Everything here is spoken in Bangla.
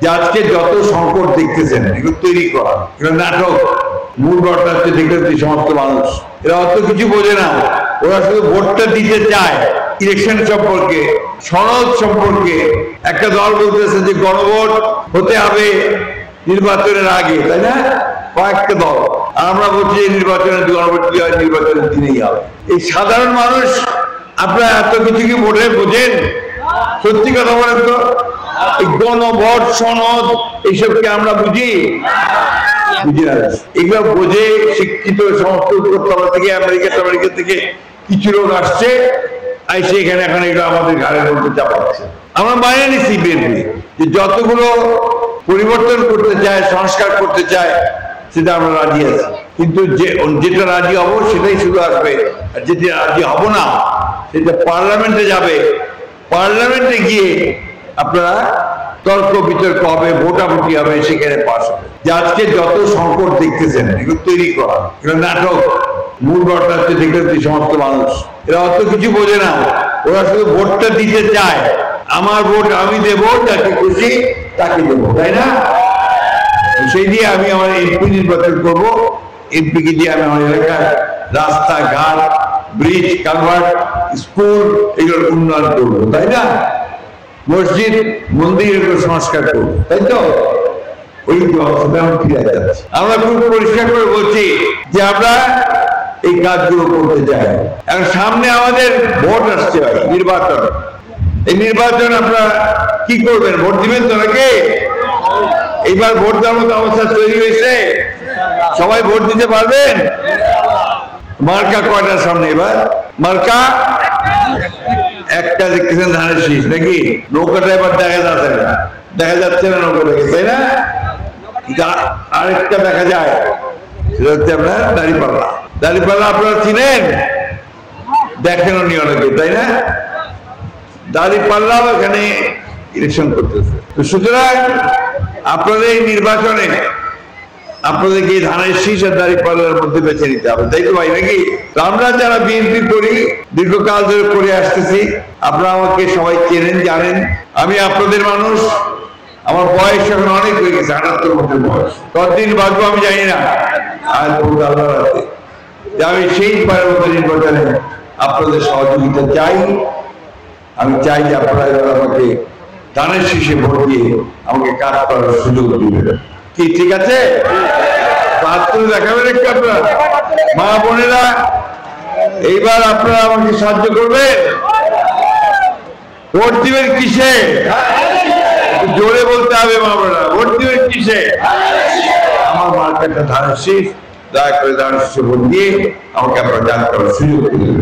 যে আজকে যত সংকট দেখতেছেন এগুলো তৈরি করা, এগুলো নাটক। মূল ঘটনা হচ্ছে দেখবেন এই সমস্ত মানুষ এরা অত কিছু বোঝে না, ওরা শুধু ভোটটা দিতে চায়। ইলেকশন সম্পর্কে, সনদ সম্পর্কে একটা দল বলতেছে যে গণভোট হতে হবে নির্বাচনের আগে, তাই না? কয়েকটা দল। আর আমরা বলছি যে নির্বাচনের গণভোট কি হয়, নির্বাচনের দিনেই হবে। এই সাধারণ মানুষ আপনারা এত কিছু কি ভোটে বোঝেন? সত্যি কথা বলেন তো, এই গণভোট সনদ এইসবকে আমরা বুঝি? বুঝি না। এগুলো বোঝে শিক্ষিত সমস্ত থেকে আমেরিকা থেকে কিছু লোক আসছে, আইসে এখানে এখন এগুলো আমাদের ঘাড়ের মধ্যে চাপাচ্ছে। আমরা বাইরে নিচ্ছি বিএনপি যে যতগুলো পরিবর্তন করতে চায়, সংস্কার করতে চায়, সেটা আমরা রাজি আছি। কিন্তু যেটা রাজি হবো সেটাই শুধু আসবে, আর যেটা রাজি হব না সেটা পার্লামেন্টে যাবে। পার্লামেন্টে গিয়ে আপনারা তর্ক বিতর্ক হবে, ভোটাভুটি হবে, সেখানে পাস হবে। যে আজকে যত সংকট দেখতেছেন এগুলো তৈরি করা, এগুলো নাটক। মূল ঘটনা হচ্ছে দেখবেন এই সমস্ত মানুষ এরা অত কিছু বোঝে না, ওরা শুধু ভোটটা দিতে চায়। আমার ভোট আমি দেবো, যাকে খুশি তাকে দেবো, তাই না? সেই দিয়ে আমি আমার এমপি নির্বাচন করবো, এমপিকে দিয়ে আমি আমার এলাকার রাস্তাঘাট, ব্রিজ, কালভার্ট, স্কুল এগুলোর উন্নয়ন করবো, তাই না? মসজিদ মন্দির এগুলো সংস্কার করবো, তাই তো? ওই ফিরে যাচ্ছে। আমরা খুব পরিষ্কার করে বলছি যে আমরা এই কাজগুলো করতে চাই। এখন সামনে আমাদের ভোট আসছে, নির্বাচন। এই নির্বাচন আপনারা কি করবেন? ভোট দিবেন তো নাকি? এইবার ভোট দেওয়ার মতো অবস্থা তৈরি হয়েছে, সবাই ভোট দিতে পারবেন? মার্কা কয়টার সামনে এবার? মার্কা একটা দেখতেছেন, ধানের শীষ নাকি? নৌকাটা এবার দেখা যাচ্ছে না, নৌকাটাকে, তাই না? আরেকটা দেখা যায়, সেটা হচ্ছে আপনার দাঁড়িপাল্লা। দাঁড়িপাল্লা আপনারা চিনেন, দেখেনও নি অনেকে, তাই না? দাঁড়িপাল্লাও এখানে ইলেকশন করতেছে। তো সুতরাং আপনাদের এই নির্বাচনে আপনাদেরকে ধানের শীষ আর দাঁড়িপাল্লার মধ্যে বেছে নিতে হবে, তাই তো ভাই নাকি? তো আমরা যারা বিএনপি করি, দীর্ঘকাল ধরে করে আসতেছি, আপনারা আমাকে সবাই চেনেন, জানেন। আমি আপনাদের মানুষ, আমার বয়স এখন অনেক হয়ে গেছে, 78 বছর বয়স। কতদিন বাঁচবো আমি জানি না, আর আল্লাহর হাতে। আমি সেই নির্বাচনে আপনাদের সহযোগিতা চাই। আমি চাই যে আপনারা আমাকে ধানের শীষে ভোট দিয়ে আমাকে কাজ করার সুযোগ দিবেন। কি ঠিক আছে? দেখাবেন একটু আপনারা, মা বোনেরা, এইবার আপনারা আমাকে সাহায্য করবেন। ভোট দিবেন কিসে? জোরে বলতে হবে মা বোনেরা, ভোট দিবেন কিসে? আমার মার্কেটটা ধানের শীষ, দয়া করে ধানের শীষে ভোট দিয়ে আমাকে আপনারা কাজ করার সুযোগ দিবেন।